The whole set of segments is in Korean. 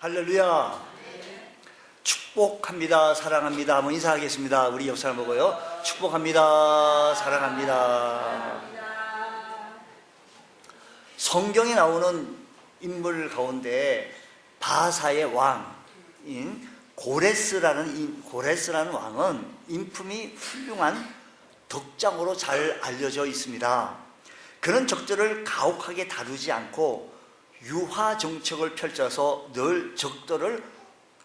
할렐루야. 축복합니다. 사랑합니다. 한번 인사하겠습니다. 우리 옆 사람 보고요. 축복합니다. 사랑합니다. 성경에 나오는 인물 가운데 바사의 왕인 고레스라는 왕은 인품이 훌륭한 덕장으로 잘 알려져 있습니다. 그런 적들을 가혹하게 다루지 않고 유화 정책을 펼쳐서 늘 적들을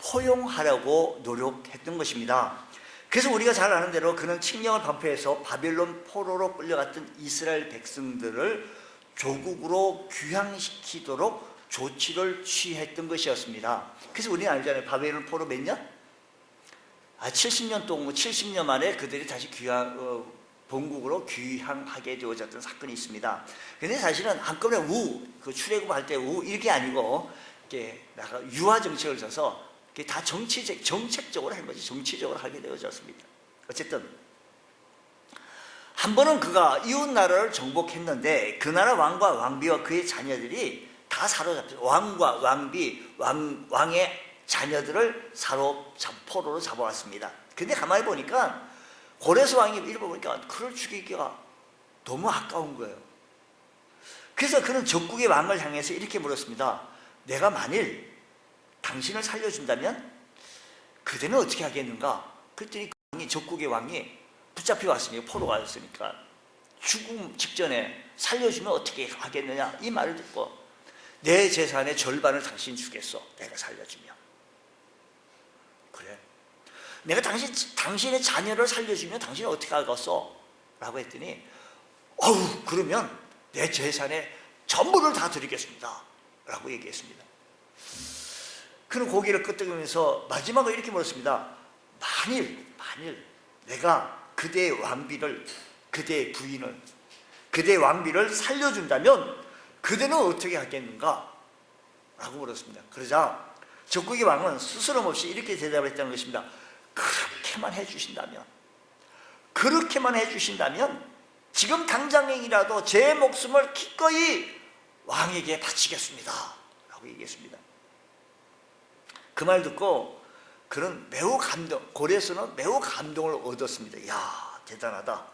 포용하려고 노력했던 것입니다. 그래서 우리가 잘 아는 대로 그는 칙령을 반포해서 바벨론 포로로 끌려갔던 이스라엘 백성들을 조국으로 귀향시키도록 조치를 취했던 것이었습니다. 그래서 우리는 알잖아요. 바벨론 포로 몇 년? 70년 동안, 70년 만에 그들이 다시 본국으로 귀향하게 되어졌던 사건이 있습니다. 근데 사실은 한꺼번에 그 출애굽할 때 이게 아니고 이렇게 유화 정책을 써서 다 정책적으로 한 거지. 정치적으로 하게 되어졌습니다. 어쨌든 한 번은 그가 이웃 나라를 정복했는데 그 나라 왕과 왕비와 그의 자녀들이 다 사로잡혔어요. 왕과 왕비, 왕의 자녀들을 포로로 잡아왔습니다. 근데 가만히 보니까 고레스 왕이 읽어보니까 그를 죽이기가 너무 아까운 거예요. 그래서 그는 적국의 왕을 향해서 이렇게 물었습니다. 내가 만일 당신을 살려준다면 그대는 어떻게 하겠는가? 그랬더니 적국의 왕이 붙잡혀 왔으니까, 포로가 왔으니까 죽음 직전에 살려주면 어떻게 하겠느냐 이 말을 듣고 내 재산의 절반을 당신 주겠어. 내가 살려주면. 그래. 내가 당신의 자녀를 살려주면 당신은 어떻게 하겠어? 라고 했더니 그러면 내 재산의 전부를 다 드리겠습니다. 라고 얘기했습니다. 그는 고개를 끄덕이면서 마지막으로 이렇게 물었습니다. 만일 내가 그대의 왕비를, 그대의 부인을, 그대의 왕비를 살려준다면 그대는 어떻게 하겠는가? 라고 물었습니다. 그러자 적국의 왕은 스스럼 없이 이렇게 대답을 했다는 것입니다. 그렇게만 해주신다면 지금 당장이라도 제 목숨을 기꺼이 왕에게 바치겠습니다. 라고 얘기했습니다. 그 말 듣고 그는 고레스는 매우 감동을 얻었습니다. 이야, 대단하다.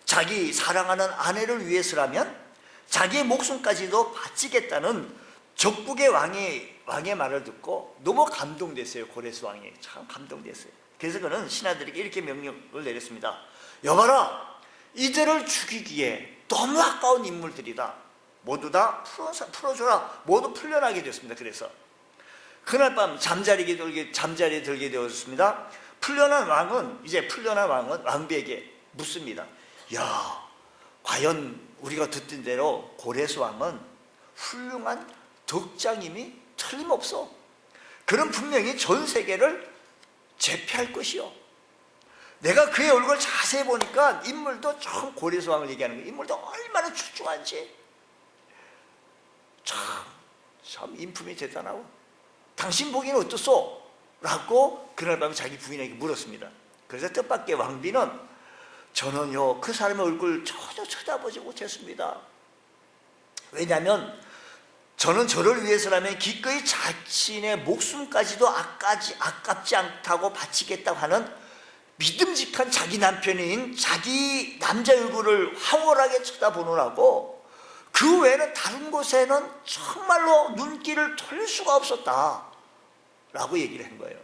자기 사랑하는 아내를 위해서라면 자기의 목숨까지도 바치겠다는 적국의 왕의 말을 듣고 너무 감동됐어요. 고레스 왕이 참 감동됐어요. 그래서 그는 신하들에게 이렇게 명령을 내렸습니다. 여봐라, 이들을 죽이기에 너무 아까운 인물들이다. 모두 다 풀어줘라. 모두 풀려나게 됐습니다. 그래서 그날 밤 잠자리에 들게 되었습니다. 풀려난 왕은 왕비에게 묻습니다. 야, 과연 우리가 듣던 대로 고레스 왕은 훌륭한 덕장임이 틀림없어. 그는 분명히 전 세계를 제패할 것이요. 내가 그의 얼굴을 자세히 보니까 인물도 참 고레스 왕을 얘기하는 거예요. 인물도 얼마나 출중한지. 참 인품이 대단하고. 당신 보기에는 어떻소? 라고 그날 밤에 자기 부인에게 물었습니다. 그래서 뜻밖의 왕비는 저는요 그 사람의 얼굴 전혀 쳐다보지 못했습니다. 왜냐하면 저는 저를 위해서라면 기꺼이 자신의 목숨까지도 아깝지 않다고 바치겠다고 하는 믿음직한 자기 남편인 자기 남자 얼굴을 황홀하게 쳐다보느라고 그 외에는 다른 곳에는 정말로 눈길을 돌릴 수가 없었다 라고 얘기를 한 거예요.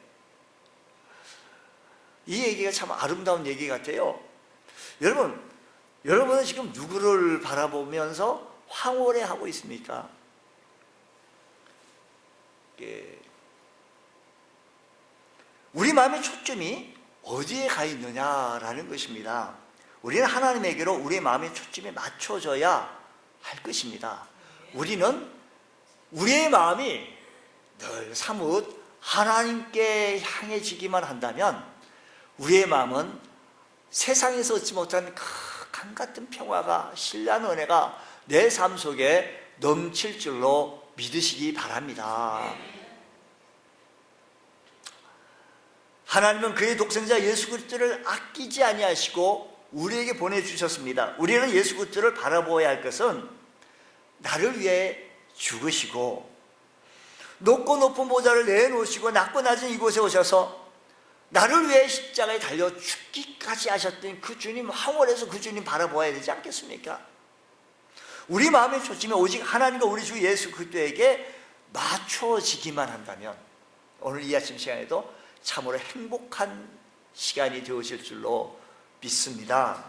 이 얘기가 참 아름다운 얘기 같아요. 여러분은 지금 누구를 바라보면서 황홀해하고 있습니까? 우리 마음의 초점이 어디에 가 있느냐라는 것입니다. 우리는 하나님에게로 우리의 마음의 초점이 맞춰져야 할 것입니다. 우리는 우리의 마음이 늘 사뭇 하나님께 향해지기만 한다면 우리의 마음은 세상에서 얻지 못한 강 같은 평화가, 신뢰하는 은혜가 내 삶 속에 넘칠 줄로 믿으시기 바랍니다. 하나님은 그의 독생자 예수 그리스도를 아끼지 아니하시고 우리에게 보내주셨습니다. 우리는 예수 그리스도를 바라보아야 할 것은 나를 위해 죽으시고 높고 높은 보좌를 내놓으시고 낮고 낮은 이곳에 오셔서 나를 위해 십자가에 달려 죽기까지 하셨던 그 주님, 황홀해서 그 주님 바라보아야 되지 않겠습니까? 우리 마음의 초점이 오직 하나님과 우리 주 예수 그리스도에게 맞춰지기만 한다면 오늘 이 아침 시간에도 참으로 행복한 시간이 되어질 줄로 믿습니다.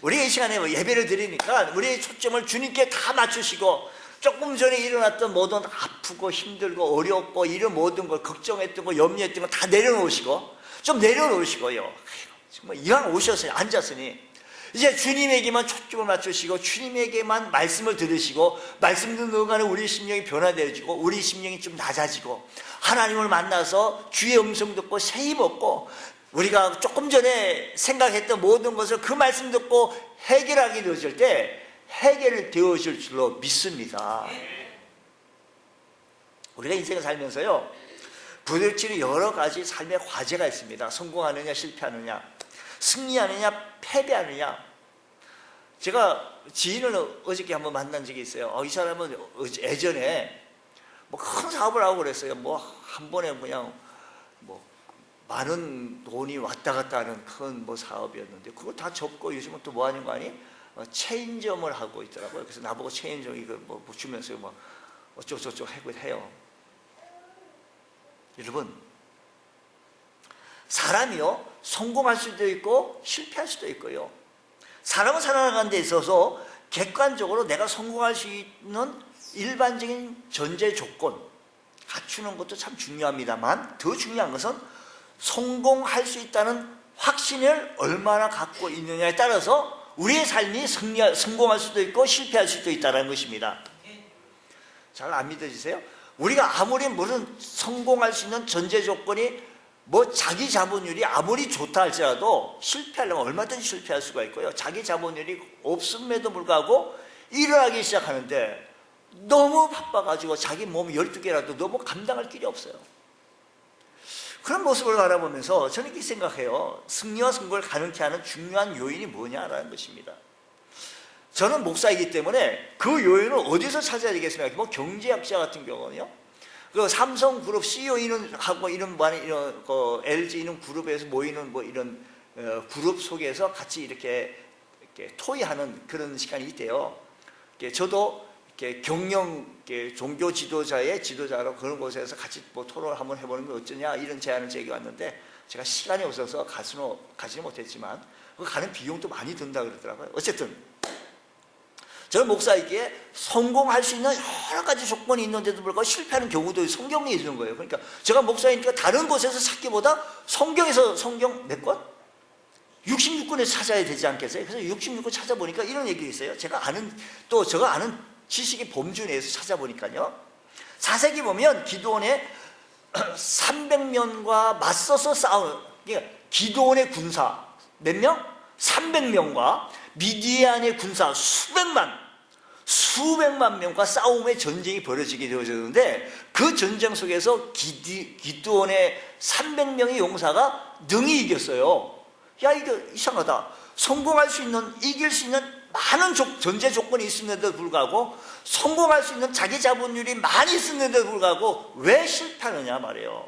우리 이 시간에 예배를 드리니까 우리의 초점을 주님께 다 맞추시고 조금 전에 일어났던 모든 아프고 힘들고 어렵고 이런 모든 걸 걱정했던 거 염려했던 거 다 내려놓으시고 좀 내려놓으시고요. 정말 이왕 오셨으니 앉았으니 이제 주님에게만 초점을 맞추시고 주님에게만 말씀을 들으시고 말씀 듣는 동안에 우리 심령이 변화되어지고 우리 심령이 좀 낮아지고 하나님을 만나서 주의 음성 듣고 새 힘 얻고 우리가 조금 전에 생각했던 모든 것을 그 말씀 듣고 해결하게 되어질 때 해결되어질 줄로 믿습니다. 우리가 인생을 살면서요 부딪히는 여러 가지 삶의 과제가 있습니다. 성공하느냐 실패하느냐, 승리하느냐 패배하느냐. 제가 지인을 어저께 한번 만난 적이 있어요. 이 사람은 예전에 뭐 큰 사업을 하고 그랬어요. 뭐 한 번에 그냥 뭐 많은 돈이 왔다 갔다 하는 큰 뭐 사업이었는데 그걸 다 접고 요즘은 또 뭐 하는 거 아니? 체인점을 하고 있더라고요. 그래서 나보고 체인점 이거 뭐 주면서 뭐 어쩌고저쩌고 해요. 여러분, 사람이요 성공할 수도 있고 실패할 수도 있고요. 사람은 살아가는 데 있어서 객관적으로 내가 성공할 수 있는 일반적인 전제 조건 갖추는 것도 참 중요합니다만 더 중요한 것은 성공할 수 있다는 확신을 얼마나 갖고 있느냐에 따라서 우리의 삶이 성공할 수도 있고 실패할 수도 있다는 것입니다. 잘 안 믿어지세요? 우리가 아무리 무슨 성공할 수 있는 전제 조건이 뭐 자기 자본율이 아무리 좋다 할지라도 실패하려면 얼마든지 실패할 수가 있고요. 자기 자본율이 없음에도 불구하고 일어나기 시작하는데 너무 바빠가지고 자기 몸 12개라도 너무 감당할 길이 없어요. 그런 모습을 바라보면서 저는 이렇게 생각해요. 승리와 성공을 가능케 하는 중요한 요인이 뭐냐라는 것입니다. 저는 목사이기 때문에 그 요인을 어디서 찾아야 되겠습니까? 뭐 경제학자 같은 경우는요. 그 삼성그룹 CEO는 하고 이런 LG 이런 그룹에서 모이는 뭐 이런 그룹 속에서 같이 이렇게 토의하는 그런 시간이 있대요. 저도 이렇게 경영 종교 지도자의 지도자로 그런 곳에서 같이 뭐 토론을 한번 해보는 게 어쩌냐 이런 제안을 제기해 왔는데 제가 시간이 없어서 가지는 못했지만 그 가는 비용도 많이 든다 그러더라고요. 어쨌든 저는 목사이기에 성공할 수 있는 여러 가지 조건이 있는데도 불구하고 실패하는 경우도 성경에 있는 거예요. 그러니까 제가 목사이니까 다른 곳에서 찾기보다 성경에서 성경 몇 권? 66권에서 찾아야 되지 않겠어요? 그래서 66권 찾아보니까 이런 얘기 있어요. 제가 아는 지식의 범주 내에서 찾아보니까요. 사세기 보면 기드온의 300명과 맞서서 싸우는, 그러니까 기드온의 군사 몇 명? 300명과 미디안의 군사 수백만 명과 싸움의 전쟁이 벌어지게 되어졌는데 그 전쟁 속에서 기드온의 300명의 용사가 능히 이겼어요. 야, 이거 이상하다. 성공할 수 있는, 이길 수 있는 많은 전제 조건이 있었는데도 불구하고 성공할 수 있는 자기 자본율이 많이 있었는데도 불구하고 왜 실패하느냐 말이에요.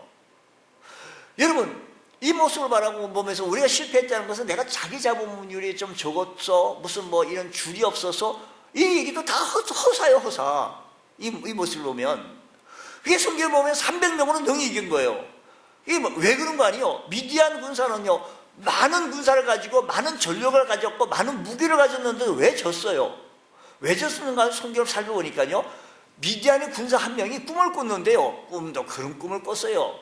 여러분, 이 모습을 바라보면서 우리가 실패했다는 것은 내가 자기 자본율이 좀 적었어, 무슨 뭐 이런 줄이 없어서, 이 얘기도 다 허사예요, 허사. 이 모습을 보면. 그게 성경을 보면 300명으로 능히 이긴 거예요. 이게 왜 그런 거 아니에요? 미디안 군사는요, 많은 군사를 가지고 많은 전력을 가졌고 많은 무기를 가졌는데 왜 졌어요? 왜 졌는가 성경을 살펴보니까요, 미디안의 군사 한 명이 꿈을 꿨는데요, 꿈도 그런 꿈을 꿨어요.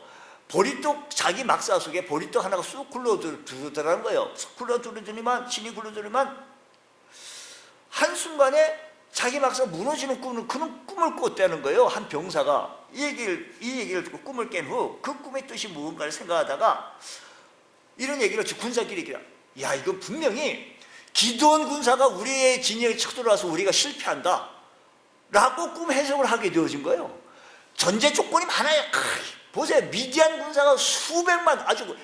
보리떡, 자기 막사 속에 보리떡 하나가 쑥 굴러들더라는 거예요. 쑥 굴러들더니만, 진이 굴러들더니만 한순간에 자기 막사 무너지는 그런 꿈을 꿨다는 거예요. 한 병사가 이 얘기를 듣고 꿈을 깬 후 그 꿈의 뜻이 무언가를 생각하다가 이런 얘기를 군사끼리, 야, 이건 분명히 기드온 군사가 우리의 진영에 쳐들어와서 우리가 실패한다 라고 꿈 해석을 하게 되어진 거예요. 전제 조건이 많아요. 보세요. 미디안 군사가 수백만, 아주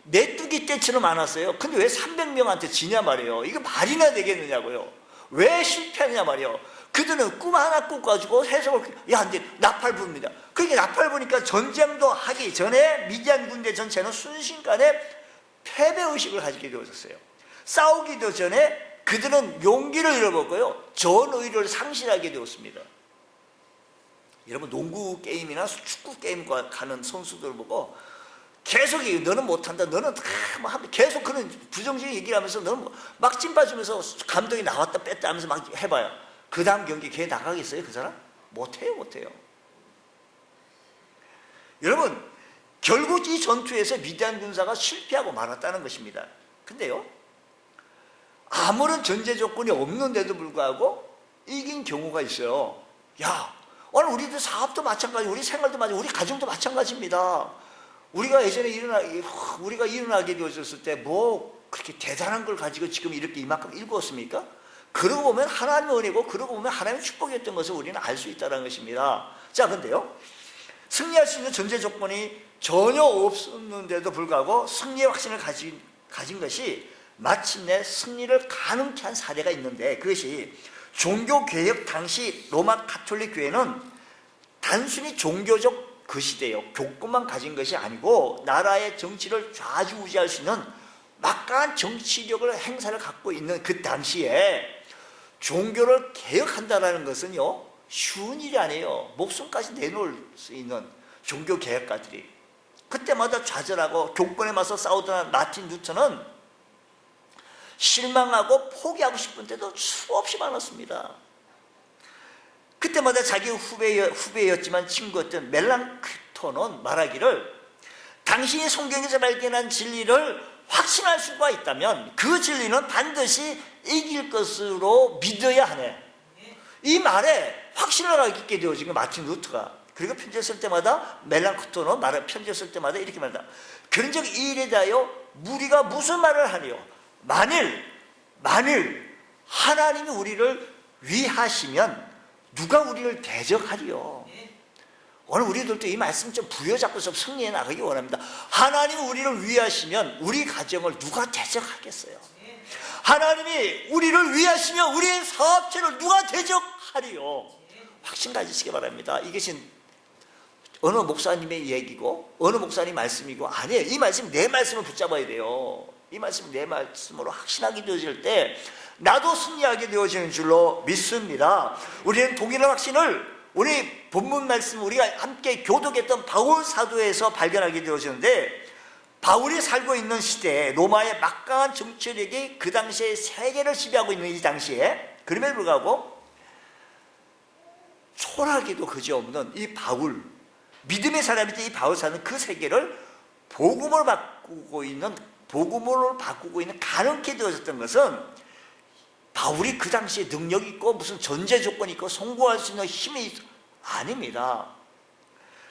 메뚜기 떼처럼 많았어요. 근데 왜 300명한테 지냐 말이에요. 이거 말이나 되겠느냐고요. 왜 실패하냐 말이에요. 그들은 꿈 하나 꿔가지고 해석을, 야, 근데 나팔 붑니다. 그러니까 나팔 부니까 전쟁도 하기 전에 미디안 군대 전체는 순식간에 패배의식을 가지게 되어졌어요. 싸우기도 전에 그들은 용기를 잃어버렸고요, 전의를 상실하게 되었습니다. 여러분, 농구 게임이나 축구 게임과 가는 선수들 보고 계속 너는 못한다, 너는 계속 그런 부정적인 얘기를 하면서 너는 막 찐빠지면서 감독이 나왔다 뺐다 하면서 막 해봐요. 그 다음 경기 걔 나가겠어요? 그 사람? 못해요. 여러분, 결국 이 전투에서 미디안 군사가 실패하고 말았다는 것입니다. 근데요, 아무런 전제 조건이 없는데도 불구하고 이긴 경우가 있어요. 야, 오늘 우리들 사업도 마찬가지, 우리 생활도 마찬가지, 우리 가정도 마찬가지입니다. 우리가 예전에 우리가 일어나게 되었을 때 뭐 그렇게 대단한 걸 가지고 지금 이렇게 이만큼 일구었습니까? 그러고 보면 하나님의 은혜고, 그러고 보면 하나님의 축복이었던 것을 우리는 알 수 있다는 것입니다. 자, 근데요, 승리할 수 있는 전제 조건이 전혀 없었는데도 불구하고 승리의 확신을 가진 것이 마침내 승리를 가능케 한 사례가 있는데, 그것이 종교개혁 당시 로마 가톨릭 교회는 단순히 종교적 그 시대요, 교권만 가진 것이 아니고 나라의 정치를 좌지우지할 수 있는 막강한 정치력을 행사를 갖고 있는 그 당시에 종교를 개혁한다는 것은요, 쉬운 일이 아니에요. 목숨까지 내놓을 수 있는 종교개혁가들이 그때마다 좌절하고 교권에 맞서 싸우던 마틴 루터는 실망하고 포기하고 싶은 때도 수없이 많았습니다. 그때마다 자기 후배였지만 친구였던 멜랑크톤은 말하기를, 당신이 성경에서 발견한 진리를 확신할 수가 있다면 그 진리는 반드시 이길 것으로 믿어야 하네. 이 말에 확신을 갖게 되어진 마틴 루터가. 그리고 편지를 쓸 때마다 멜랑크톤은 편지를 쓸 때마다 이렇게 말한다. 그런즉 이 일에 대하여 우리가 무슨 말을 하니요? 만일 하나님이 우리를 위하시면 누가 우리를 대적하리요? 오늘 우리들도 이 말씀 좀 부여잡고서 승리해 나가기 원합니다. 하나님이 우리를 위하시면 우리 가정을 누가 대적하겠어요? 하나님이 우리를 위하시면 우리의 사업체를 누가 대적하리요? 확신 가지시기 바랍니다. 이것이 어느 목사님의 얘기고 어느 목사님 말씀이고 아니에요. 이 말씀 내 말씀을 붙잡아야 돼요. 이 말씀 내 말씀으로 확신하게 되어질 때 나도 승리하게 되어지는 줄로 믿습니다. 우리는 동일한 확신을 우리 본문 말씀, 우리가 함께 교독했던 바울 사도에서 발견하게 되어지는데, 바울이 살고 있는 시대에 로마의 막강한 정치력이 그 당시에 세계를 지배하고 있는 이 당시에, 그럼에도 불구하고 초라하기도 그지없는 이 바울, 믿음의 사람이던 이 바울 사는 그 세계를 복음으로 바꾸고 있는 가능케 되어졌던 것은 바울이 그 당시에 능력이 있고 무슨 전제 조건이 있고 성공할 수 있는 힘이 아닙니다.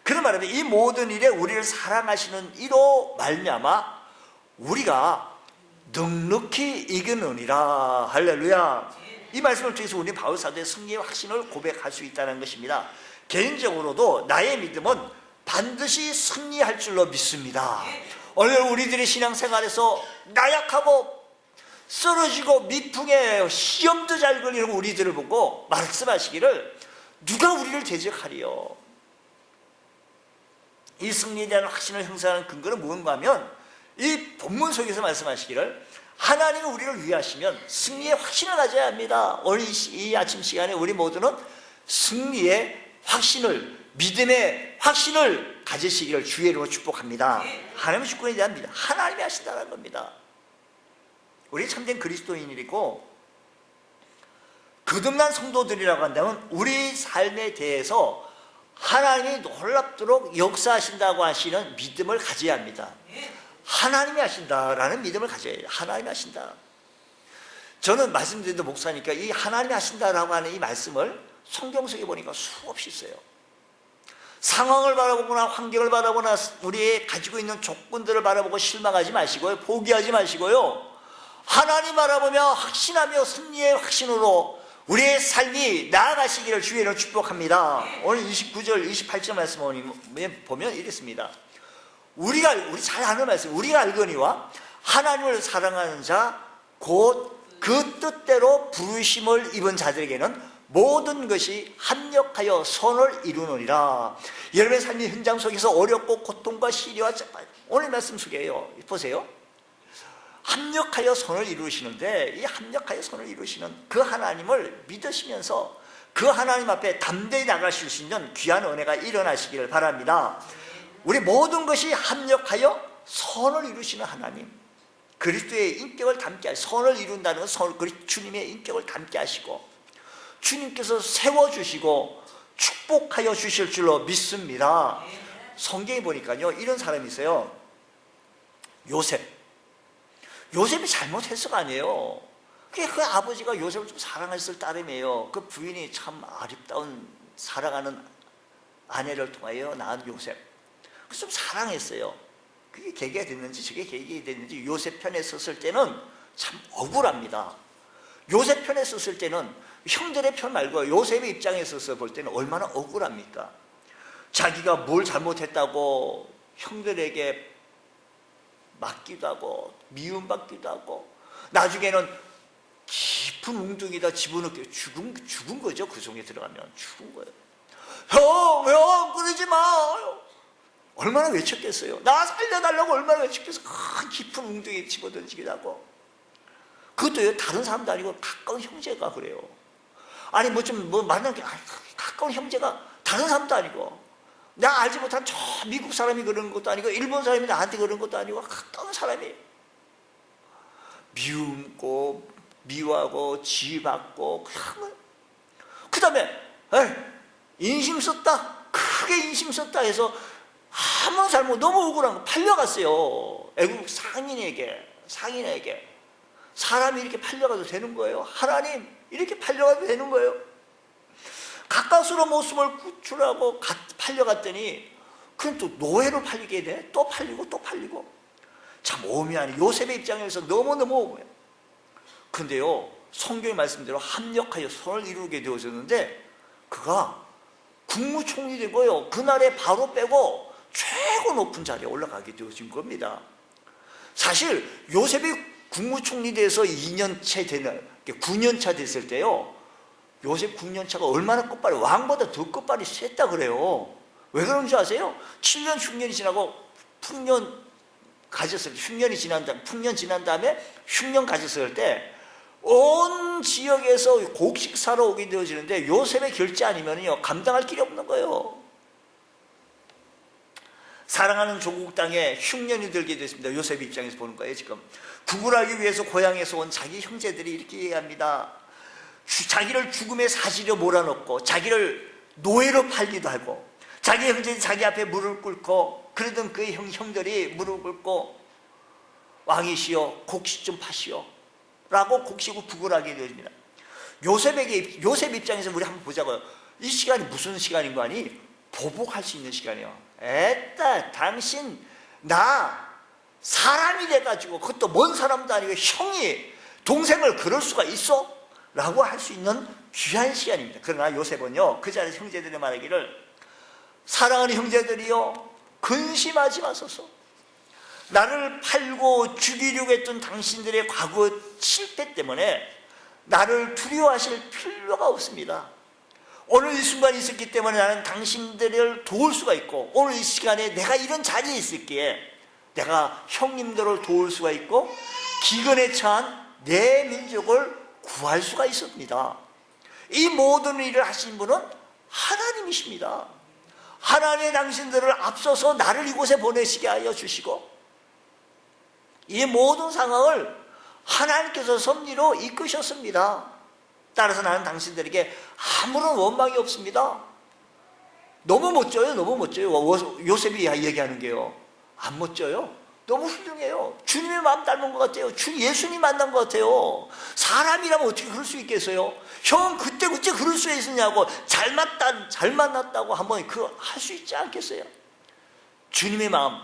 그런 말은 이 모든 일에 우리를 사랑하시는 이로 말미암아 우리가 넉넉히 이기느니라. 할렐루야. 이 말씀을 통해서 우리 바울 사도의 승리의 확신을 고백할 수 있다는 것입니다. 개인적으로도 나의 믿음은 반드시 승리할 줄로 믿습니다. 오늘 우리들의 신앙생활에서 나약하고 쓰러지고 미풍에 시험도 잘 걸리는 우리들을 보고 말씀하시기를, 누가 우리를 대적하리요? 이 승리에 대한 확신을 형성하는 근거는 무엇인가 하면 이 본문 속에서 말씀하시기를, 하나님이 우리를 위하시면 승리의 확신을 가져야 합니다. 오늘 이 아침 시간에 우리 모두는 승리의 확신을, 믿음의 확신을 가지시기를 주의 이름으로 축복합니다. 하나님의 주권에 대한 믿음, 하나님이 하신다는 겁니다. 우리 참된 그리스도인이고 거듭난 성도들이라고 한다면 우리 삶에 대해서 하나님이 놀랍도록 역사하신다고 하시는 믿음을 가져야 합니다. 하나님이 하신다라는 믿음을 가져야 해요. 하나님이 하신다. 저는 말씀드린 목사니까 이 하나님이 하신다라고 하는 이 말씀을 성경 속에 보니까 수없이 있어요. 상황을 바라보거나 환경을 바라보거나 우리의 가지고 있는 조건들을 바라보고 실망하지 마시고요, 포기하지 마시고요, 하나님 바라보며 확신하며 승리의 확신으로 우리의 삶이 나아가시기를 주의로 축복합니다. 오늘 29절 28절 말씀 보면 이랬습니다. 우리 잘 아는 말씀, 우리가 알거니와 하나님을 사랑하는 자 곧 그 뜻대로 부르심을 입은 자들에게는 모든 것이 합력하여 선을 이루느니라. 여러분의 삶의 현장 속에서 어렵고 고통과 시련과 오늘 말씀 속에요. 보세요. 합력하여 선을 이루시는데 이 합력하여 선을 이루시는 그 하나님을 믿으시면서 그 하나님 앞에 담대히 나가실 수 있는 귀한 은혜가 일어나시기를 바랍니다. 우리 모든 것이 합력하여 선을 이루시는 하나님, 그리스도의 인격을 담게 하시고, 선을 이룬다는 건 주님의 인격을 담게 하시고 주님께서 세워주시고 축복하여 주실 줄로 믿습니다. 성경에 보니까요 이런 사람이 있어요. 요셉이 잘못했어가 아니에요. 그 아버지가 요셉을 좀 사랑했을 따름이에요. 그 부인이 참 아름다운 살아가는 아내를 통하여 낳은 요셉, 그래서 좀 사랑했어요. 그게 계기가 됐는지 저게 계기가 됐는지 요셉 편에 섰을 때는 참 억울합니다. 요셉 편에 섰을 때는 형들의 편 말고 요셉의 입장에서 볼 때는 얼마나 억울합니까? 자기가 뭘 잘못했다고 형들에게 맞기도 하고 미움받기도 하고 나중에는 깊은 웅덩이다 집어넣게 죽은 거죠. 그 속에 들어가면 죽은 거예요. 형 그러지 마. 얼마나 외쳤겠어요. 나 살려달라고 얼마나 외쳤겠어요. 큰 깊은 웅덩이에 집어던지기도 하고. 그것도요 다른 사람도 아니고 가까운 형제가 그래요. 아니 만나는 게 가까운 형제가 다른 사람도 아니고 내가 알지 못한 저 미국 사람이 그러는 것도 아니고 일본 사람이 나한테 그러는 것도 아니고 가까운 사람이 미움고 미워하고 지휘받고 그 다음에 인심 썼다, 크게 인심 썼다 해서 아무 잘못 너무 억울한 거 팔려갔어요. 애국 상인에게 사람이 이렇게 팔려가도 되는 거예요? 하나님 이렇게 팔려가도 되는 거예요? 가까스로 모습을 구출하고 팔려갔더니 그건 또 노예로 팔리게 돼. 또 팔리고 또 팔리고 참 오묘하네. 요셉의 입장에서 너무너무 오묘해요. 근데요 성경의 말씀대로 합력하여 선을 이루게 되어졌는데 그가 국무총리 된 거예요. 그날에 바로 빼고 최고 높은 자리에 올라가게 되어진 겁니다. 사실 요셉이 국무총리 돼서 2년차 되는 9년차 됐을 때요 요셉 9년차가 얼마나 끝발이 왕보다 더 끝발이 셌다 그래요. 왜 그런 줄 아세요? 7년 흉년이 지나고 풍년 가졌을 때 풍년 지난 다음에 흉년 가졌을 때 온 지역에서 곡식 사러 오게 되어지는데 요셉의 결제 아니면요 감당할 길이 없는 거예요. 사랑하는 조국 땅에 흉년이 들게 됐습니다. 요셉 입장에서 보는 거예요. 지금 구걸하기 위해서 고향에서 온 자기 형제들이 이렇게 얘기합니다. 자기를 죽음에 사지려 몰아넣고 자기를 노예로 팔기도 하고 자기 형제들이 자기 앞에 무릎 꿇고 그러던 그 형들이 무릎 꿇고 왕이시여 곡식 좀 파시오 라고 곡식을 구걸하게 되어집니다. 요셉 입장에서 우리 한번 보자고요. 이 시간이 무슨 시간인 거 아니? 보복할 수 있는 시간이에요. 에따 당신 나 사람이 돼가지고 그것도 먼 사람도 아니고 형이 동생을 그럴 수가 있어? 라고 할 수 있는 귀한 시간입니다. 그러나 요셉은요 그 자리에서 형제들이 말하기를 사랑하는 형제들이여 근심하지 마소서. 나를 팔고 죽이려고 했던 당신들의 과거 실패 때문에 나를 두려워하실 필요가 없습니다. 오늘 이 순간이 있었기 때문에 나는 당신들을 도울 수가 있고 오늘 이 시간에 내가 이런 자리에 있을기에 내가 형님들을 도울 수가 있고 기근에 처한 내 민족을 구할 수가 있습니다. 이 모든 일을 하신 분은 하나님이십니다. 하나님의 당신들을 앞서서 나를 이곳에 보내시게 하여 주시고 이 모든 상황을 하나님께서 섭리로 이끄셨습니다. 따라서 나는 당신들에게 아무런 원망이 없습니다. 너무 멋져요. 너무 멋져요. 요셉이 얘기하는 게요 안 멋져요. 너무 훌륭해요. 주님의 마음 닮은 것 같아요. 예수님 만난 것 같아요. 사람이라면 어떻게 그럴 수 있겠어요? 형 그때 그럴 수 있었냐고 잘 만났다고 한번 할 수 있지 않겠어요? 주님의 마음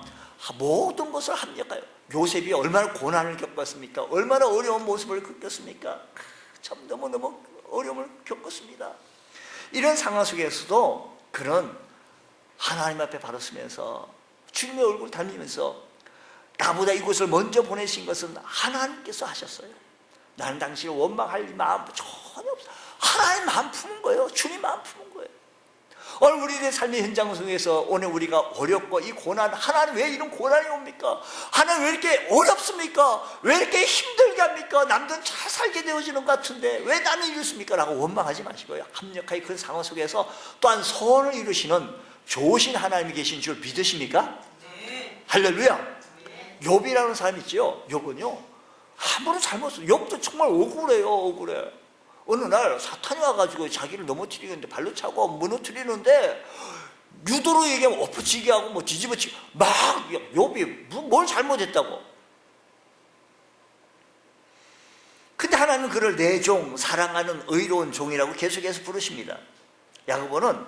모든 것을 합력하여 요셉이 얼마나 고난을 겪었습니까? 얼마나 어려운 모습을 겪었습니까? 참 너무너무 어려움을 겪었습니다. 이런 상황 속에서도 그는 하나님 앞에 바로 서면서 주님의 얼굴을 닮으면서 나보다 이곳을 먼저 보내신 것은 하나님께서 하셨어요. 나는 당신을 원망할 마음 전혀 없어. 하나님 마음 푸는 거예요. 주님 마음 푸는 거예요. 오늘 우리의 삶의 현장 속에서 오늘 우리가 어렵고 이 고난, 하나님 왜 이런 고난이 옵니까? 하나님 왜 이렇게 어렵습니까? 왜 이렇게 힘들게 합니까? 남들은 잘 살게 되어지는 것 같은데 왜 나는 이렇습니까? 라고 원망하지 마시고요. 합력하게 그 상황 속에서 또한 선을 이루시는 좋으신 하나님이 계신 줄 믿으십니까? 네. 할렐루야. 욥이라는 사람이 있죠. 욥은요 아무런 잘못을, 욥도 정말 억울해요. 억울해. 어느 날 사탄이 와가지고 자기를 넘어뜨리는데 발로 차고 무너뜨리는데 유도로 얘기하면 엎어치기 하고 뭐 뒤집어치기 막 욥이 뭘 잘못했다고. 근데 하나님은 그를 내 종, 사랑하는 의로운 종이라고 계속해서 부르십니다. 야고보는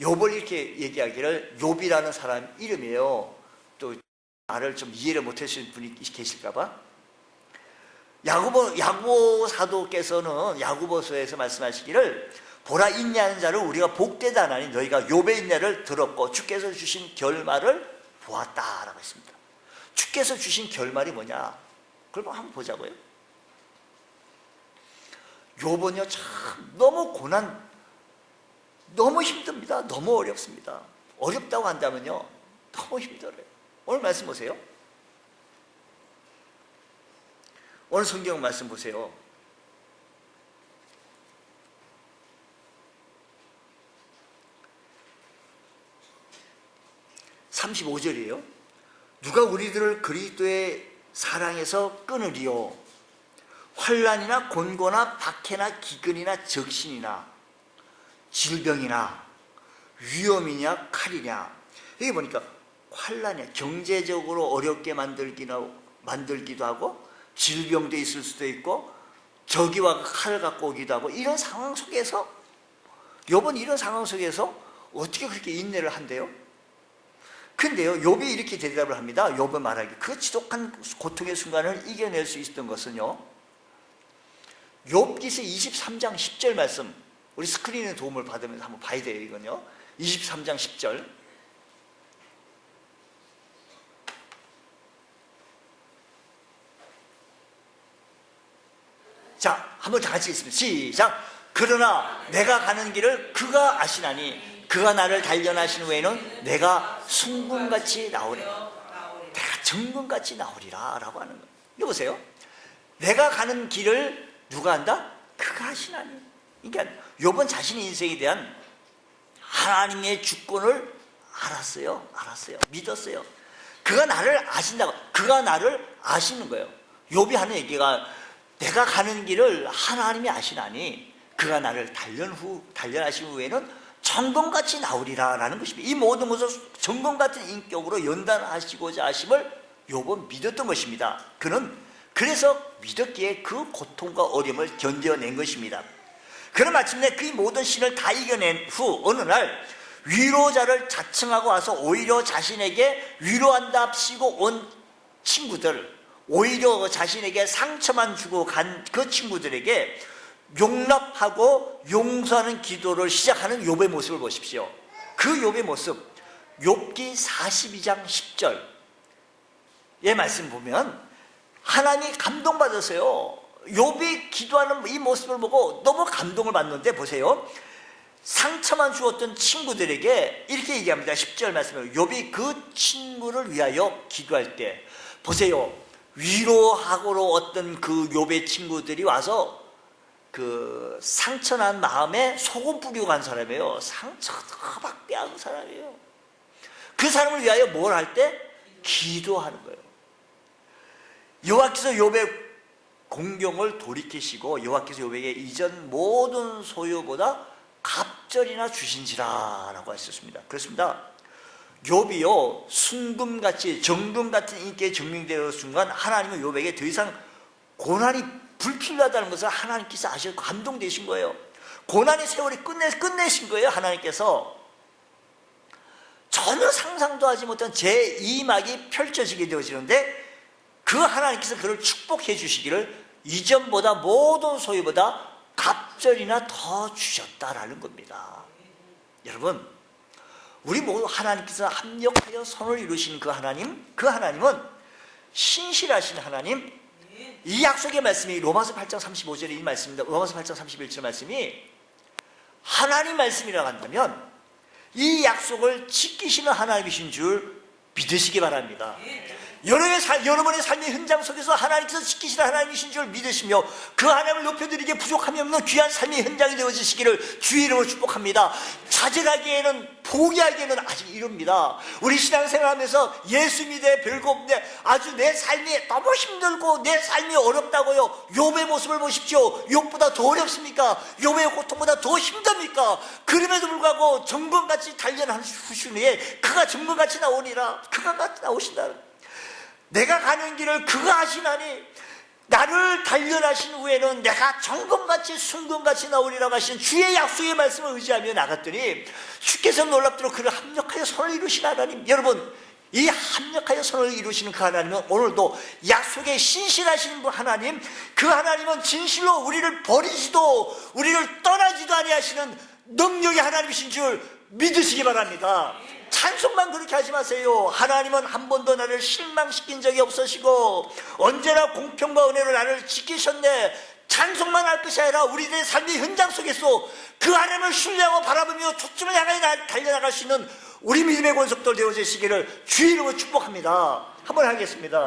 욥을 이렇게 얘기하기를, 욥이라는 사람 이름이에요. 또 말을 좀 이해를 못하시는 분이 계실까봐. 야고보 사도께서는 야고보서에서 말씀하시기를, 보라 인내하는 자를 우리가 복되다 하나니 너희가 욥의 인내를 들었고 주께서 주신 결말을 보았다라고 했습니다. 주께서 주신 결말이 뭐냐? 그걸 한번 보자고요. 욥은요 참 너무 고난, 너무 힘듭니다. 너무 어렵습니다. 어렵다고 한다면요 너무 힘들어요. 오늘 말씀 보세요. 오늘 성경 말씀 보세요. (35절이에요) 누가 우리들을 그리스도의 사랑에서 끊으리요? 환난이나 곤고나 박해나 기근이나 적신이나 질병이나 위험이냐 칼이냐. 여기 보니까 환난이야, 경제적으로 어렵게 만들기도 하고, 질병도 있을 수도 있고, 적이와 칼을 갖고 오기도 하고, 이런 상황 속에서 욥은 이런 상황 속에서 어떻게 그렇게 인내를 한대요? 근데요 욥이 이렇게 대답을 합니다. 욥은 말하기, 그 지독한 고통의 순간을 이겨낼 수 있었던 것은요, 욥기서 23장 10절 말씀, 우리 스크린의 도움을 받으면서 한번 봐야 돼요. 이건요 23장 10절. 자, 한번 다 같이 읽습니다. 시작. 그러나 내가 가는 길을 그가 아시나니 그가 나를 단련하신 후에는 내가 순금같이 나오리라. 내가 정금같이 나오리라 라고 하는 거예요. 여보세요, 내가 가는 길을 누가 안다? 그가 아시나니. 그러니까 욥은 자신의 인생에 대한 하나님의 주권을 알았어요. 믿었어요. 그가 나를 아신다고. 그가 나를 아시는 거예요. 욥이 하는 얘기가, 내가 가는 길을 하나님이 아시나니 그가 나를 단련하신 후에는 정금같이 나오리라 라는 것입니다. 이 모든 것을 정금같은 인격으로 연단하시고자 하심을 욥은 믿었던 것입니다. 그는 그래서 믿었기에 그 고통과 어려움을 견뎌낸 것입니다. 그럼 마침내 그 모든 신을 다 이겨낸 후 어느 날 위로자를 자청하고 와서 오히려 자신에게 위로한답시고 온 친구들, 오히려 자신에게 상처만 주고 간 그 친구들에게 용납하고 용서하는 기도를 시작하는 욥의 모습을 보십시오. 그 욥의 모습, 욥기 42장 10절의 말씀 보면 하나님이 감동받았어요. 욥이 기도하는 이 모습을 보고 너무 감동을 받는데, 보세요. 상처만 주었던 친구들에게 이렇게 얘기합니다. 10절 말씀을, 욥이 그 친구를 위하여 기도할 때, 보세요, 위로하고로 어떤 그 욥의 친구들이 와서 그 상처난 마음에 소금 뿌리고 간 사람이에요. 상처가 박대한 사람이에요. 그 사람을 위하여 뭘 할 때? 기도하는 거예요. 여호와께서 욥의 공경을 돌이키시고 여호와께서 욥에게 이전 모든 소유보다 갑절이나 주신지라 라고 하셨습니다. 그렇습니다. 욥이요 순금같이 정금같은 인격에 증명되는 순간 하나님은 욥에게 더 이상 고난이 불필요하다는 것을 하나님께서 아시고 감동되신 거예요. 고난의 세월이 끝내신 거예요. 하나님께서 전혀 상상도 하지 못한 제2막이 펼쳐지게 되어지는데, 그 하나님께서 그를 축복해 주시기를 이전보다 모든 소유보다 갑절이나 더 주셨다라는 겁니다. 여러분, 우리 모두 하나님께서 합력하여 선을 이루신 그 하나님은 신실하신 하나님. 이 약속의 말씀이 로마서 8장 35절의 이 말씀입니다. 로마서 8장 31절 말씀이 하나님 말씀이라고 한다면 이 약속을 지키시는 하나님이신 줄 믿으시기 바랍니다. 여러분의 삶의 현장 속에서 하나님께서 지키시는 하나님이신 줄 믿으시며 그 하나님을 높여드리기에 부족함이 없는 귀한 삶의 현장이 되어지시기를 주의 이름으로 축복합니다. 좌절하기에는, 포기하기에는 아직 이릅니다. 우리 신앙생활하면서 예수 믿에 별거 없는데 아주 내 삶이 너무 힘들고 내 삶이 어렵다고요. 욥의 모습을 보십시오. 욥보다 더 어렵습니까? 욥의 고통보다 더 힘듭니까? 그럼에도 불구하고 정금같이 단련한 후순위에 그가 정금같이 나오니라. 그가 같이 나오신다. 내가 가는 길을 그가 하시나니 나를 단련하신 후에는 내가 정금같이 순금같이 나오리라고 하신 주의 약속의 말씀을 의지하며 나갔더니 주께서 놀랍도록 그를 합력하여 선을 이루신 하나님. 여러분, 이 합력하여 선을 이루시는 그 하나님은 오늘도 약속에 신실하신 하나님, 그 하나님은 진실로 우리를 버리지도 우리를 떠나지도 아니하시는 능력의 하나님이신 줄 믿으시기 바랍니다. 찬송만 그렇게 하지 마세요. 하나님은 한 번도 나를 실망시킨 적이 없으시고 언제나 공평과 은혜로 나를 지키셨네. 찬송만 할 것이 아니라 우리들의 삶의 현장 속에서 그 하나님을 신뢰하고 바라보며 초점을 향해 달려나갈 수 있는 우리 믿음의 권속들 되어지시기를 주의 이름으로 축복합니다. 한번 하겠습니다.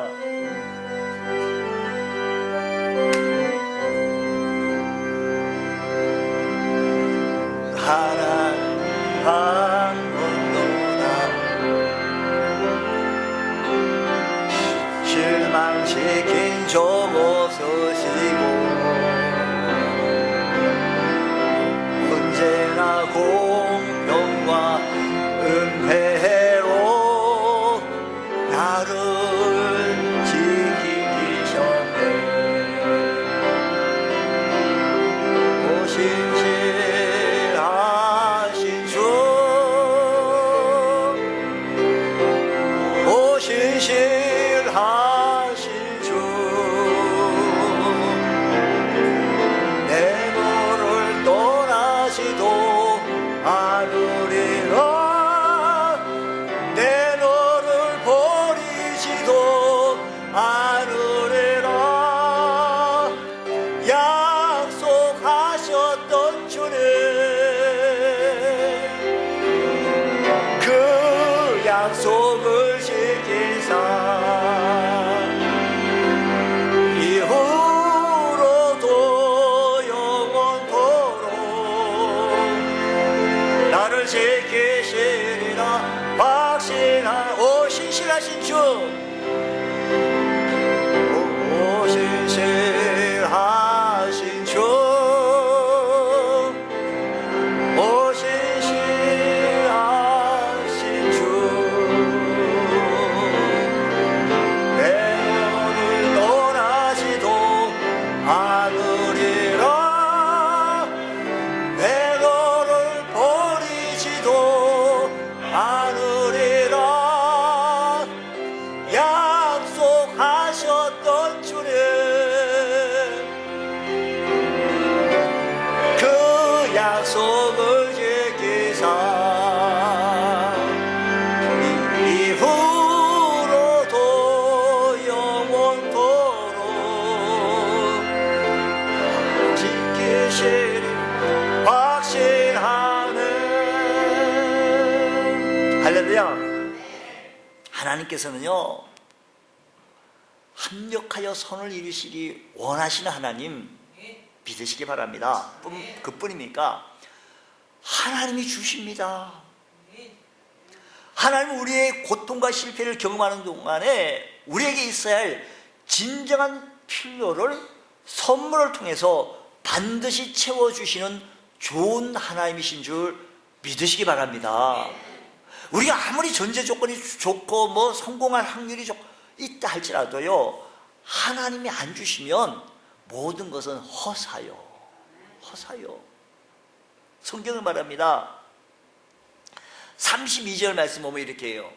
하나님 한 번도 나 실망시킨 적 없으시고 언제나 공평과 은혜로 나를 지키셨네. 오신실하신 주, 오신실하신 주, 내 너를 떠나지도 않으리라. 내 너를 버리지도 않으리라. 약속하셨던 주님, 그 약속을 지키사 이후로도 영원토록 나를 지키시리라. 확신한 오신실하신 주, 오신실하신 주, 오신실하신 주, 내 너를 떠나지도 않으리라. 내 너를 버리지도 않으리라. 약속하셨던 주님, 그 약속을 지키사 이후로도 영원토록 지키시리 확신하네. 할렐루야. 하나님께서는요, 합력하여 선을 이루시기 원하시는 하나님 믿으시기 바랍니다. 그뿐입니까? 하나님이 주십니다. 하나님은 우리의 고통과 실패를 경험하는 동안에 우리에게 있어야 할 진정한 필요를 선물을 통해서 반드시 채워주시는 좋은 하나님이신 줄 믿으시기 바랍니다. 우리가 아무리 전제 조건이 좋고 뭐 성공할 확률이 있다 할지라도요, 하나님이 안 주시면 모든 것은 허사요. 허사요. 성경을 말합니다. 32절 말씀 보면 이렇게 해요.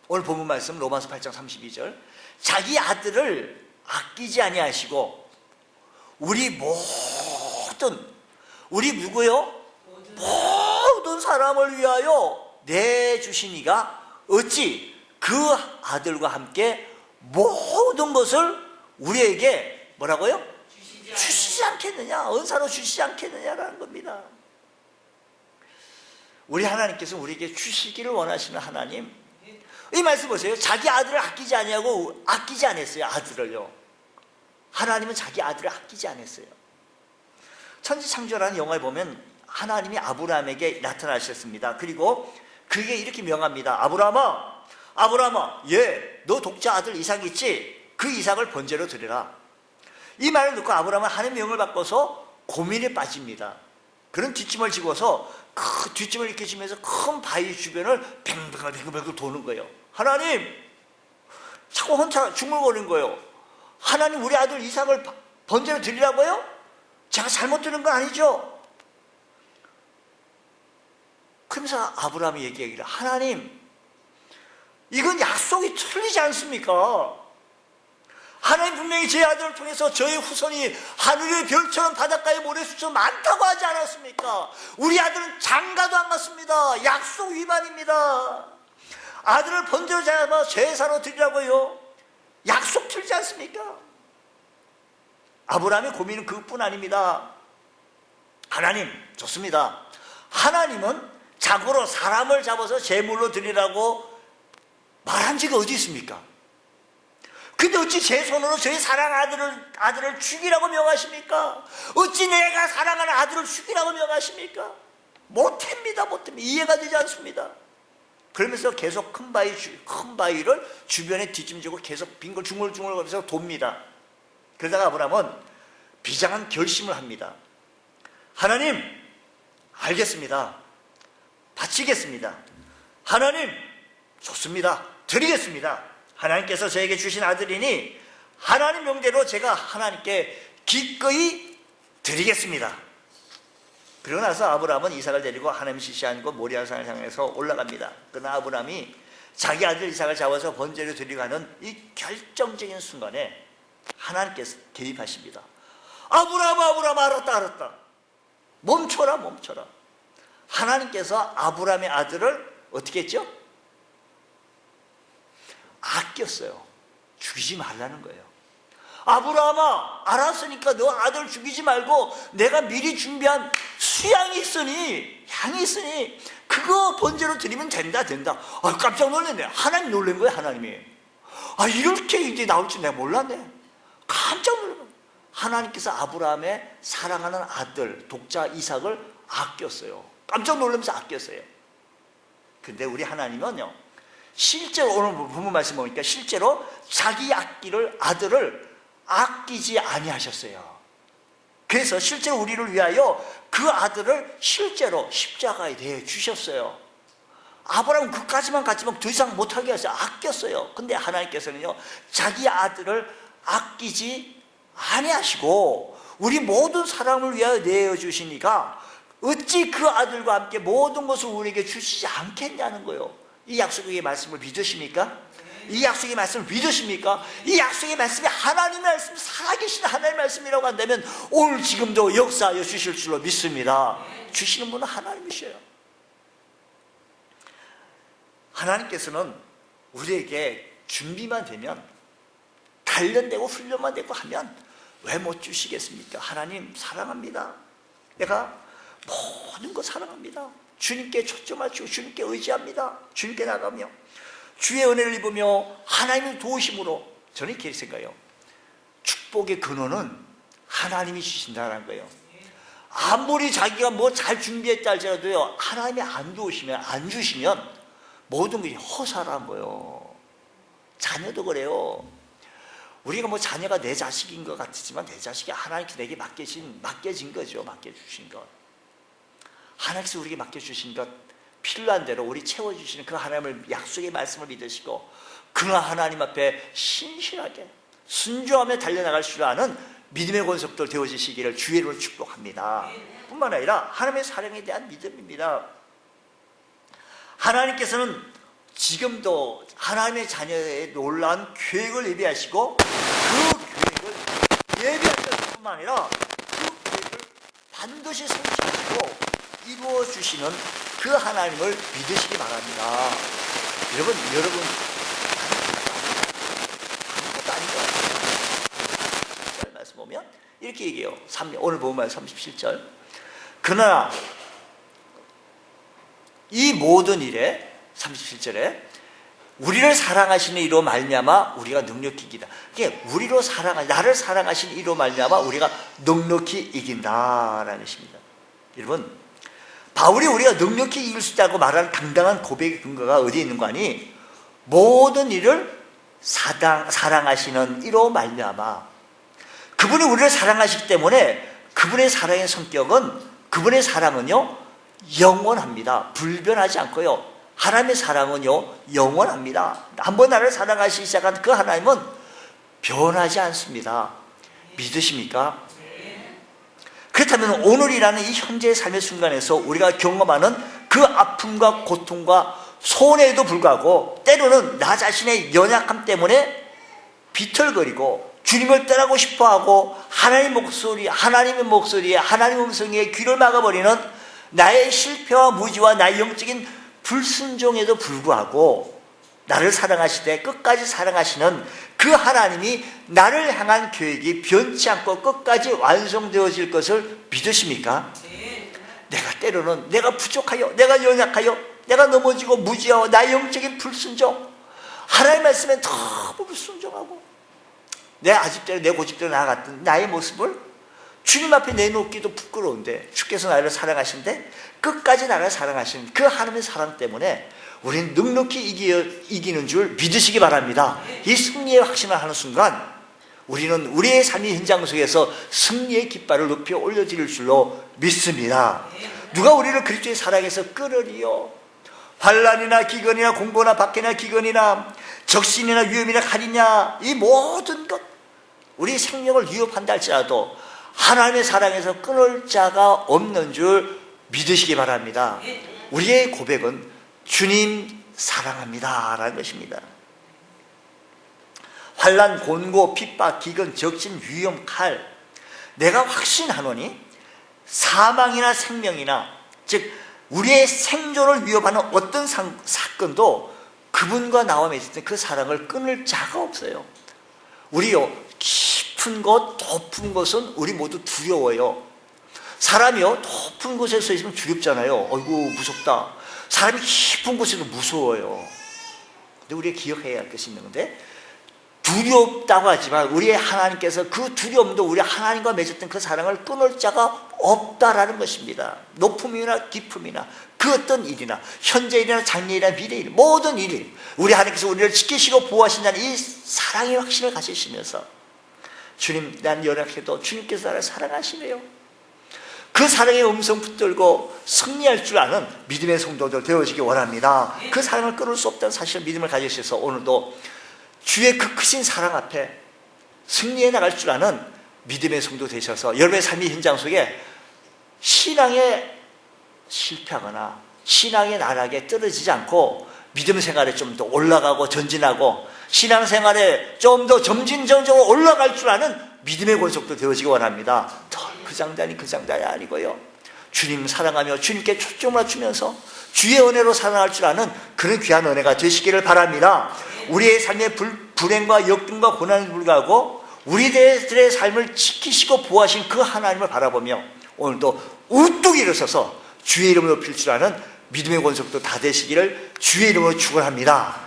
오늘 본문 말씀 로마서 8장 32절. 자기 아들을 아끼지 아니하시고 우리 누구요? 모든 사람을 위하여 내주시니가 어찌 그 아들과 함께 모든 것을 우리에게 뭐라고요? 주시지 않겠느냐, 은사로 주시지 않겠느냐라는 겁니다. 우리 하나님께서 우리에게 주시기를 원하시는 하나님, 이 말씀 보세요. 자기 아들을 아끼지 아니하고 아끼지 않았어요. 아들을요. 하나님은 자기 아들을 아끼지 않았어요. 천지창조라는 영화에 보면 하나님이 아브라함에게 나타나셨습니다. 그리고 그게 이렇게 명합니다. 아브라함아, 아브라함아, 너 독자 아들 이삭 있지? 그 이삭을 번제로 드려라. 이 말을 듣고 아브라함은 하나님의 명을 바꿔서 고민에 빠집니다. 그런 뒷짐을 지고서 그 뒷짐을 이렇게 지면서 큰 바위 주변을 뱅뱅뱅뱅 도는 거예요. 하나님, 자꾸 혼자 중얼거리는 거예요. 하나님, 우리 아들 이삭을 번제로 드리라고요? 제가 잘못 들은 건 아니죠? 그러면서 아브라함이 얘기하기를, 하나님, 이건 약속이 틀리지 않습니까? 하나님 분명히 제 아들을 통해서 저의 후손이 하늘의 별처럼 바닷가의 모래수처럼 많다고 하지 않았습니까? 우리 아들은 장가도 안 갔습니다. 약속 위반입니다. 아들을 번제로 잡아 제사로 드리라고요? 약속 틀리지 않습니까? 아브라함의 고민은 그것뿐 아닙니다. 하나님, 좋습니다. 하나님은 자고로 사람을 잡아서 제물로 드리라고 말한 적이 어디 있습니까? 근데 어찌 제 손으로 저희 사랑하는 아들을 죽이라고 명하십니까? 어찌 내가 사랑하는 아들을 죽이라고 명하십니까? 못합니다. 이해가 되지 않습니다. 그러면서 계속 큰 바위를 주변에 뒷짐지고 계속 빈 걸 중얼중얼 거리면서 돕니다. 그러다가 아브라함은 비장한 결심을 합니다. 하나님, 알겠습니다. 바치겠습니다. 하나님, 좋습니다. 드리겠습니다. 하나님께서 저에게 주신 아들이니 하나님 명대로 제가 하나님께 기꺼이 드리겠습니다. 그러고 나서 아브라함은 이삭을 데리고 하나님 지시한 곳 모리아산을 향해서 올라갑니다. 그러나 아브라함이 자기 아들 이삭을 잡아서 번제로 드리고 하는 이 결정적인 순간에 하나님께서 개입하십니다. 아브라함, 알았다. 멈춰라. 하나님께서 아브라함의 아들을 어떻게 했죠? 아꼈어요. 죽이지 말라는 거예요. 아브라함아, 알았으니까 너 아들 죽이지 말고 내가 미리 준비한 수양이 있으니, 향이 있으니 그거 번제로 드리면 된다. 깜짝 놀랐네. 하나님 놀란 거예요. 하나님이. 이렇게 이제 나올 줄 내가 몰랐네. 깜짝 놀랐네. 하나님께서 아브라함의 사랑하는 아들 독자 이삭을 아꼈어요. 깜짝 놀라면서 아꼈어요. 근데 우리 하나님은요, 실제로 오늘 부분 말씀 보니까 실제로 자기 아들을 아끼지 아니하셨어요. 그래서 실제로 우리를 위하여 그 아들을 실제로 십자가에 대해 주셨어요. 아브라함은 그까지만 갔지만 더 이상 못하게 하셔서 아꼈어요. 근데 하나님께서는요, 자기 아들을 아끼지 아니하시고 우리 모든 사람을 위하여 내어주시니까 어찌 그 아들과 함께 모든 것을 우리에게 주시지 않겠냐는 거예요. 이 약속의 말씀을 믿으십니까? 이 약속의 말씀을 믿으십니까? 이 약속의 말씀이 하나님의 말씀, 살아계신 하나님의 말씀이라고 한다면 오늘 지금도 역사하여 주실 줄로 믿습니다. 주시는 분은 하나님이셔요. 하나님께서는 우리에게 준비만 되면, 단련되고 훈련만 되고 하면 왜 못 주시겠습니까? 하나님 사랑합니다. 내가 모든 거 사랑합니다. 주님께 초점 맞추고 주님께 의지합니다. 주님께 나가며 주의 은혜를 입으며 하나님의 도우심으로, 저는 이렇게 생각해요. 축복의 근원은 하나님이 주신다는 거예요. 아무리 자기가 뭐 잘 준비했다 할지라도요, 하나님이 안 도우시면, 안 주시면 모든 것이 허사란 거예요. 자녀도 그래요. 우리가 뭐 자녀가 내 자식인 것 같지만 내 자식이 하나님께 내게 맡겨진 거죠. 맡겨주신 것. 하나님께서 우리에게 맡겨주신 것, 필요한 대로 우리 채워주시는 그 하나님을, 약속의 말씀을 믿으시고 그 하나님 앞에 신실하게 순종하며 달려나갈 줄 아는 믿음의 권속들 되어지시기를 주의 이름으로 축복합니다. 뿐만 아니라 하나님의 사랑에 대한 믿음입니다. 하나님께서는 지금도 하나님의 자녀의 놀라운 계획을 예비하시고 그 계획을 예비하실 뿐만 아니라 그 계획을 반드시 성취하시고 이루어주시는 그 하나님을 믿으시기 바랍니다. 여러분 아무것도 아닌 것 같아요. 말씀 보면 이렇게 얘기해요. 오늘 보면 37절. 그러나 이 모든 일에 37절에 우리를 사랑하시는 이로 말미암아 우리가 넉넉히 이긴다. 이게 나를 사랑하시는 이로 말미암아 우리가 넉넉히 이긴다라는 것입니다. 여러분, 바울이 우리가 넉넉히 이길 수 있다고 말하는 당당한 고백의 근거가 어디에 있는 거 아니? 모든 일을 사랑하시는 이로 말미암아, 그분이 우리를 사랑하시기 때문에 그분의 사랑의 성격은, 그분의 사랑은요 영원합니다. 불변하지 않고요. 하나님의 사랑은요 영원합니다. 한번 나를 사랑하시기 시작한 그 하나님은 변하지 않습니다. 믿으십니까? 그렇다면 오늘이라는 이 현재의 삶의 순간에서 우리가 경험하는 그 아픔과 고통과 손해에도 불구하고 때로는 나 자신의 연약함 때문에 비틀거리고 주님을 떠나고 싶어하고 하나님의 목소리에 하나님의 음성에 귀를 막아버리는 나의 실패와 무지와 나의 영적인 불순종에도 불구하고 나를 사랑하시되 끝까지 사랑하시는 그 하나님이 나를 향한 계획이 변치 않고 끝까지 완성되어질 것을 믿으십니까? 내가 때로는 내가 부족하여, 내가 연약하여, 내가 넘어지고 무지하고 나의 영적인 불순종, 하나님의 말씀에 너무 불순종하고 내 아집대로 내 고집대로 나아갔던 나의 모습을 주님 앞에 내놓기도 부끄러운데 주께서 나를 사랑하신데 끝까지 나를 사랑하시는 그 하나님의 사랑 때문에 우리는 넉넉히 이기는 줄 믿으시기 바랍니다. 이 승리의 확신을 하는 순간 우리는 우리의 삶의 현장 속에서 승리의 깃발을 높이 올려드릴 줄로 믿습니다. 누가 우리를 그리스도의 사랑에서 끌으리요? 환난이나 기근이나 공고나 박해나 기근이나 적신이나 위험이나 칼이냐, 이 모든 것 우리 생명을 위협한다 할지라도 하나님의 사랑에서 끊을 자가 없는 줄 믿으시기 바랍니다. 우리의 고백은 주님 사랑합니다 라는 것입니다. 환난, 곤고, 핍박, 기근, 적신, 위험, 칼, 내가 확신하노니 사망이나 생명이나, 즉 우리의 생존을 위협하는 어떤 사건도 그분과 나와 맺은 그 사랑을 끊을 자가 없어요. 우리요, 깊은 곳, 높은 곳은 우리 모두 두려워요. 사람이요, 높은 곳에 서 있으면 두렵잖아요. 어이구 무섭다. 사람이 깊은 곳에도 무서워요. 근데 우리가 기억해야 할 것이 있는 건데, 두렵다고 하지만 우리의 하나님께서 그 두려움도 우리 하나님과 맺었던 그 사랑을 끊을 자가 없다라는 것입니다. 높음이나 깊음이나 그 어떤 일이나 현재 일이나 장래 일이나 미래 일, 모든 일, 우리 하나님께서 우리를 지키시고 보호하신다는 이 사랑의 확신을 가지시면서 주님, 난 연약해도 주님께서 나를 사랑하시네요. 그 사랑의 음성 붙들고 승리할 줄 아는 믿음의 성도들 되어지기 원합니다. 그 사랑을 끊을 수 없다는 사실을 믿음을 가지셔서 오늘도 주의 그 크신 사랑 앞에 승리해 나갈 줄 아는 믿음의 성도 되셔서 여러분의 삶의 현장 속에 신앙에 실패하거나 신앙의 나락에 떨어지지 않고 믿음 생활에 좀 더 올라가고 전진하고 신앙생활에 좀 더 점진적으로 올라갈 줄 아는 믿음의 권속도 되어지기 원합니다. 그 장단이 그 장단이 아니고요, 주님 사랑하며 주님께 초점을 맞추면서 주의 은혜로 살아날 줄 아는 그런 귀한 은혜가 되시기를 바랍니다. 우리의 삶의 불행과 역경과 고난에 불구하고 우리들의 삶을 지키시고 보호하신 그 하나님을 바라보며 오늘도 우뚝 일어서서 주의 이름을 높일 줄 아는 믿음의 권속도 다 되시기를 주의 이름으로 축원합니다.